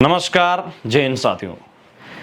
नमस्कार जय हिंद साथियों।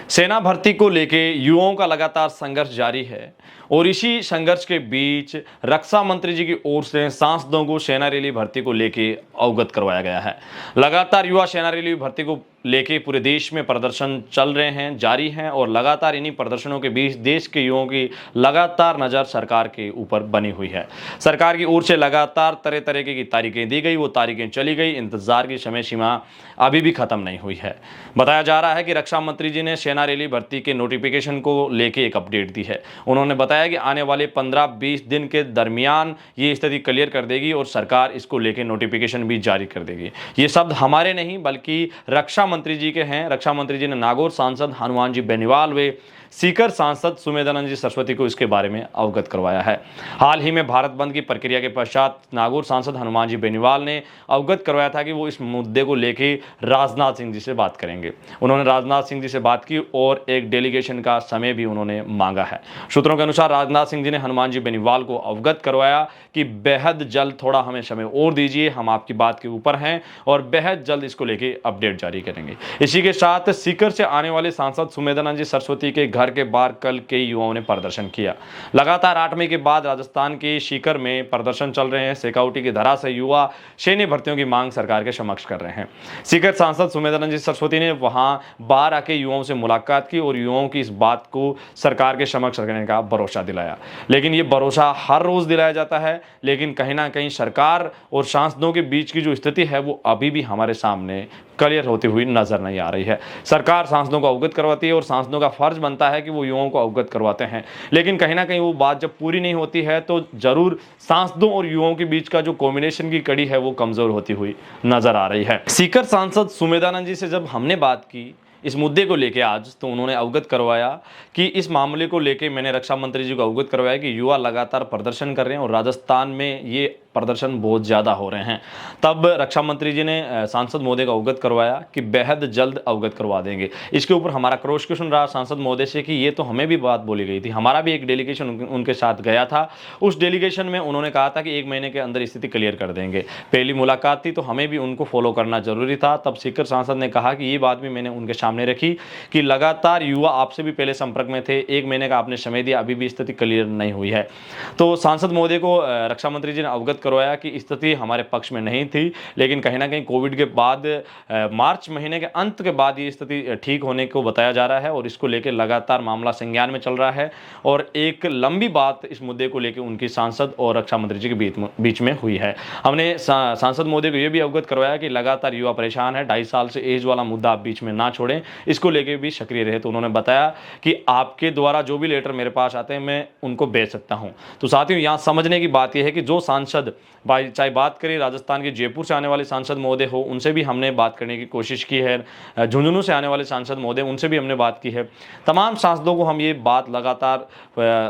सेना भर्ती को लेके युवाओं का लगातार संघर्ष जारी है और इसी संघर्ष के बीच रक्षा मंत्री जी की ओर से सांसदों को सेना रैली भर्ती को लेके अवगत करवाया गया है। लगातार युवा सेना रैली भर्ती को लेके पूरे देश में प्रदर्शन चल रहे हैं, जारी हैं और लगातार इन्हीं प्रदर्शनों के बीच देश के युवाओं की लगातार नज़र सरकार के ऊपर बनी हुई है। सरकार की ओर से लगातार तरह तरह की तारीखें दी गई, वो तारीखें चली गई, इंतजार की समय सीमा अभी भी खत्म नहीं हुई है। बताया जा रहा है कि रक्षा मंत्री जी ने सेना रैली भर्ती के नोटिफिकेशन को लेके एक अपडेट दी है। उन्होंने बताया कि आने वाले 15-20 दिन के दरमियान ये स्थिति क्लियर कर देगी और सरकार इसको लेके नोटिफिकेशन भी जारी कर देगी। ये शब्द हमारे नहीं बल्कि रक्षा मंत्री जी के हैं। रक्षा मंत्री जी ने नागौर सांसद हनुमान जी बेनीवाल व सीकर सांसद सुमेधानंद जी सरस्वती को इसके बारे में अवगत करवाया है। हाल ही में भारत बंद की प्रक्रिया के पश्चात नागौर सांसद हनुमान जी बेनीवाल ने अवगत करवाया था कि वो इस मुद्दे को लेके राजनाथ सिंह जी से बात करेंगे। उन्होंने राजनाथ सिंह जी से बात की और एक डेलीगेशन का समय भी उन्होंने मांगा है। सूत्रों के अनुसार राजनाथ सिंह जी ने हनुमान जी बेनीवाल को अवगत करवाया कि बेहद जल्द थोड़ा हमें समय और दीजिए, हम आपकी बात के ऊपर हैं और बेहद जल्द इसको लेके अपडेट जारी करेंगे। इसी के साथ सीकर से आने वाले सांसद सुमेधानंद जी सरस्वती के घर के बाहर कल कई युवाओं ने प्रदर्शन किया। लगातार 8 मई के बाद राजस्थान के सीकर में प्रदर्शन चल रहे हैं। सिक्योरिटी की धरा से युवा सैन्य भर्तियों की मांग सरकार के समक्ष कर रहे हैं। सीकर सांसद सुमेधानंद जी सरस्वती ने वहां बाहर आके युवाओं से मुलाकात की और युवाओं की इस बात को सरकार के समक्ष रखने का भरोसा दिलाया। लेकिन ये भरोसा हर रोज दिलाया जाता है, लेकिन कहीं ना कहीं सरकार और सांसदों के बीच की जो स्थिति है वो अभी भी हमारे सामने क्लियर होती हुई नजर नहीं आ रही है। सरकार सांसदों को अवगत करवाती है और सांसदों का फर्ज बनता है कि वो युवाओं को अवगत करवाते हैं, लेकिन कहीं ना कहीं वो बात जब पूरी नहीं होती है तो जरूर सांसदों और युवाओं के बीच का जो कॉम्बिनेशन की कड़ी है वो कमजोर होती हुई नजर आ रही है। सीकर सांसद सुमेधानंद जी से जब हमने बात की इस मुद्दे को लेके आज, तो उन्होंने अवगत करवाया कि इस मामले को लेके मैंने रक्षा मंत्री जी को अवगत करवाया कि युवा लगातार प्रदर्शन कर रहे हैं और राजस्थान में ये प्रदर्शन बहुत ज़्यादा हो रहे हैं। तब रक्षा मंत्री जी ने सांसद महोदय को अवगत करवाया कि बेहद जल्द अवगत करवा देंगे। इसके ऊपर हमारा क्रॉस क्वेश्चन रहा सांसद महोदय से कि ये तो हमें भी बात बोली गई थी, हमारा भी एक डेलीगेशन उनके साथ गया था। उस डेलीगेशन में उन्होंने कहा था कि 1 महीने के अंदर स्थिति क्लियर कर देंगे। पहली मुलाकात थी तो हमें भी उनको फॉलो करना जरूरी था। तब सीकर सांसद ने कहा कि ये बात भी मैंने उनके सामने रखी कि लगातार युवा आपसे भी पहले संपर्क में थे, 1 महीने का आपने समय दिया, अभी भी स्थिति क्लियर नहीं हुई है। तो सांसद महोदय को रक्षा मंत्री जी ने अवगत करवाया कि स्थिति हमारे पक्ष में नहीं थी, लेकिन कहीं ना कहीं कोविड के बाद मार्च महीने के अंत के बाद ये स्थिति ठीक होने को बताया जा रहा है और इसको लेकर लगातार मामला संज्ञान में चल रहा है और एक लंबी बात इस मुद्दे को लेकर उनकी सांसद और रक्षा मंत्री जी के बीच में हुई है। हमने सांसद महोदय को यह भी अवगत करवाया कि लगातार युवा परेशान है, 2.5 साल से एज वाला मुद्दा आप बीच में ना छोड़ें, इसको लेके भी सक्रिय रहे। तो उन्होंने बताया कि आपके द्वारा जो भी लेटर मेरे पास आते हैं मैं उनको भेज सकता हूं। तो साथियों, यहां समझने की बात यह है कि जो सांसद भाई चाहे बात करें राजस्थान के जयपुर से आने वाले सांसद महोदय हो, उनसे भी हमने बात करने की कोशिश की है। झुंझुनू से आने वाले सांसद महोदय, उनसे भी हमने बात की है। तमाम सांसदों को हम ये बात लगातार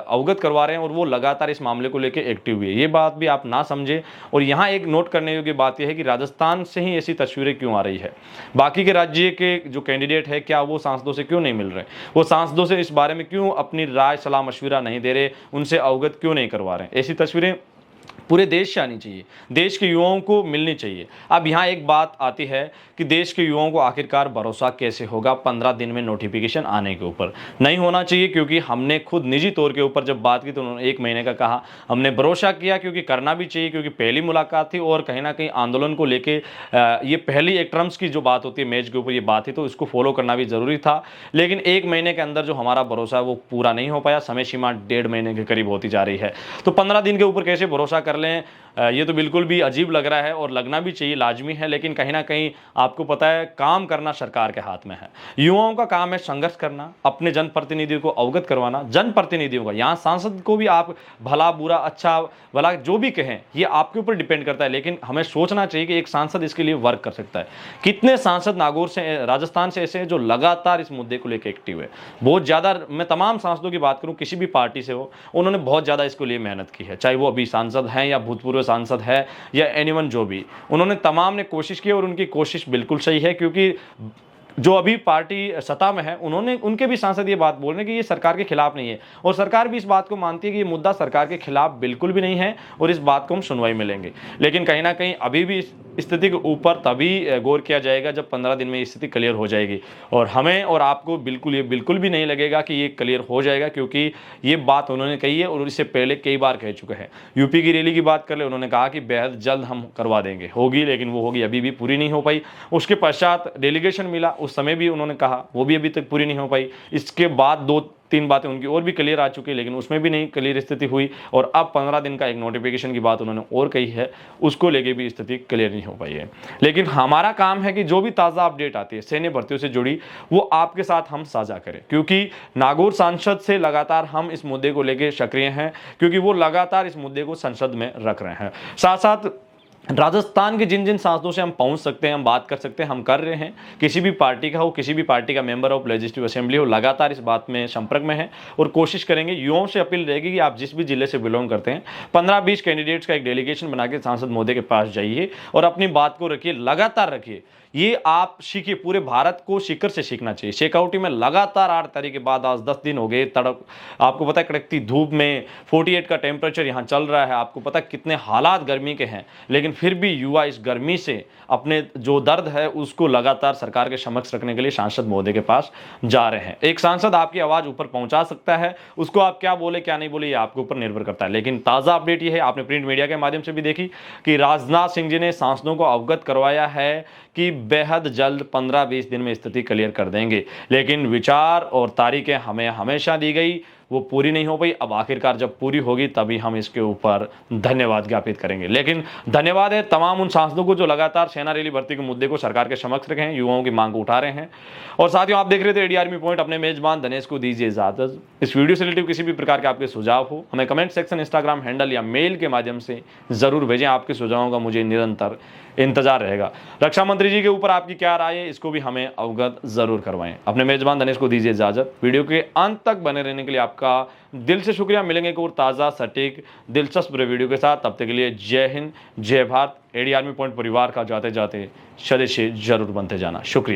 अवगत करवा रहे हैं और वो लगातार इस मामले को लेकर एक्टिव हुए। ये बात भी आप ना समझें। और यहाँ एक नोट करने योग्य बात यह है कि राजस्थान से ही ऐसी तस्वीरें क्यों आ रही है, बाकी के राज्य के जो कैंडिडेट है क्या वो सांसदों से क्यों नहीं मिल रहे, वो सांसदों से इस बारे में क्यों अपनी राय सलाह मशविरा नहीं दे रहे, उनसे अवगत क्यों नहीं करवा रहे। ऐसी तस्वीरें पूरे देश से आनी चाहिए, देश के युवाओं को मिलनी चाहिए। अब यहाँ एक बात आती है कि देश के युवाओं को आखिरकार भरोसा कैसे होगा 15 दिन में नोटिफिकेशन आने के ऊपर। नहीं होना चाहिए, क्योंकि हमने खुद निजी तौर के ऊपर जब बात की तो उन्होंने 1 महीने का कहा। हमने भरोसा किया क्योंकि करना भी चाहिए, क्योंकि पहली मुलाकात थी और कहीं ना कहीं आंदोलन को लेके ये पहली एक टर्म्स की जो बात होती है मेज के ऊपर ये बात थी, तो इसको फॉलो करना भी जरूरी था। लेकिन 1 महीने के अंदर जो हमारा भरोसा है वो पूरा नहीं हो पाया, समय सीमा 1.5 महीने के करीब होती जा रही है। तो 15 दिन के ऊपर कैसे भरोसा कर लें, ये तो बिल्कुल भी अजीब लग रहा है और लगना भी चाहिए, लाजमी है। लेकिन कहीं ना कहीं आपको पता है काम करना सरकार के हाथ में है। युवाओं का काम है संघर्ष करना, अपने जनप्रतिनिधियों को अवगत करवाना। जनप्रतिनिधियों का, यहाँ सांसद को भी आप भला बुरा अच्छा भला जो भी कहें ये आपके ऊपर डिपेंड करता है, लेकिन हमें सोचना चाहिए कि एक सांसद इसके लिए वर्क कर सकता है। कितने सांसद नागौर से, राजस्थान से ऐसे हैं जो लगातार इस मुद्दे को लेकर एक्टिव है। बहुत ज़्यादा, मैं तमाम सांसदों की बात करूँ किसी भी पार्टी से हो, उन्होंने बहुत ज़्यादा इसको लिए मेहनत की है, चाहे वो अभी सांसद हैं या भूतपूर्व सांसद है या एनीवन जो भी, उन्होंने तमाम ने कोशिश की और उनकी कोशिश बिल्कुल सही है। क्योंकि जो अभी पार्टी सत्ता में है उनके भी सांसद ये बात बोल रहे हैं कि ये सरकार के खिलाफ नहीं है, और सरकार भी इस बात को मानती है कि ये मुद्दा सरकार के खिलाफ बिल्कुल भी नहीं है और इस बात को हम सुनवाई में लेंगे। लेकिन कहीं ना कहीं अभी भी इस स्थिति के ऊपर तभी गौर किया जाएगा जब 15 दिन में स्थिति क्लियर हो जाएगी, और हमें और आपको बिल्कुल भी नहीं लगेगा कि ये क्लियर हो जाएगा, क्योंकि ये बात उन्होंने कही है और इससे पहले कई बार कह चुके हैं। यूपी की रैली की बात कर ले, उन्होंने कहा कि बेहद जल्द हम करवा देंगे, होगी, लेकिन वो होगी अभी भी पूरी नहीं हो पाई। उसके पश्चात डेलीगेशन मिला, उस समय भी उन्होंने कहा, वो भी अभी तक पूरी नहीं हो पाई। इसके बाद 2-3 बातें उनकी और भी क्लियर आ चुकी है, लेकिन उसमें भी नहीं क्लियर स्थिति हुई, और अब 15 दिन का एक नोटिफिकेशन की बात उन्होंने और कही है, उसको लेके भी स्थिति क्लियर नहीं हो पाई है। लेकिन हमारा काम है कि जो भी ताज़ा अपडेट आती है सैन्य भर्तियों से जुड़ी, वो आपके साथ हम साझा करें, क्योंकि नागौर सांसद से लगातार हम इस मुद्दे को लेकर सक्रिय हैं, क्योंकि वो लगातार इस मुद्दे को संसद में रख रहे हैं। साथ साथ राजस्थान के जिन जिन सांसदों से हम पहुंच सकते हैं, हम बात कर सकते हैं, हम कर रहे हैं। किसी भी पार्टी का हो, किसी भी पार्टी का मेंबर ऑफ लेजिस्लेटिव असेंबली हो, लगातार इस बात में संपर्क में है और कोशिश करेंगे। युवाओं से अपील रहेगी कि आप जिस भी जिले से बिलोंग करते हैं, 15-20 कैंडिडेट्स का एक डेलीगेशन बना के सांसद महोदय के पास जाइए और अपनी बात को रखिए, लगातार रखिए। ये आप सीखिए, पूरे भारत को शिखर से सीखना चाहिए। शेखावटी में लगातार 8 तारीख के बाद आज 10 दिन हो गए, तड़क आपको पता है कड़कती धूप में 48 का टेम्परेचर यहाँ चल रहा है, आपको पता है कितने हालात गर्मी के हैं, लेकिन फिर भी युवा इस गर्मी से अपने जो दर्द है उसको लगातार सरकार के समक्ष रखने के लिए सांसद महोदय के पास जा रहे हैं। एक सांसद आपकी आवाज ऊपर पहुंचा सकता है, उसको आप क्या बोले क्या नहीं बोले ये आपके ऊपर निर्भर करता है। लेकिन ताजा अपडेट ये है, आपने प्रिंट मीडिया के माध्यम से भी देखी कि राजनाथ सिंह जी ने सांसदों को अवगत करवाया है कि बेहद जल्द 15-20 दिन में स्थिति क्लियर कर देंगे। लेकिन विचार और तारीखें हमें हमेशा दी गई, वो पूरी नहीं हो पाई। अब आखिरकार जब पूरी होगी तभी हम इसके ऊपर धन्यवाद ज्ञापित करेंगे। लेकिन धन्यवाद है तमाम उन सांसदों को जो लगातार सेना रैली भर्ती के मुद्दे को सरकार के समक्ष रखे हैं, युवाओं की मांग को उठा रहे हैं। और साथियों, आप देख रहे थे एडी आर्मी पॉइंट, अपने मेजबान धनेश को दीजिए इजाजत। इस वीडियो से रिलेटिव किसी भी प्रकार के आपके सुझाव हो, हमें कमेंट सेक्शन, इंस्टाग्राम हैंडल या मेल के माध्यम से जरूर भेजें। आपके सुझावों का मुझे निरंतर इंतजार रहेगा। रक्षा मंत्री जी के ऊपर आपकी क्या राय है, इसको भी हमें अवगत जरूर करवाएं। अपने मेजबान धनेश को दीजिए इजाजत। वीडियो के अंत तक बने रहने के लिए आपका दिल से शुक्रिया। मिलेंगे एक और ताज़ा, सटीक, दिलचस्प वीडियो के साथ। तब तक के लिए जय हिंद, जय भारत। एडी आर्मी पॉइंट परिवार का जाते जाते सदस्य जरूर बनते जाना। शुक्रिया।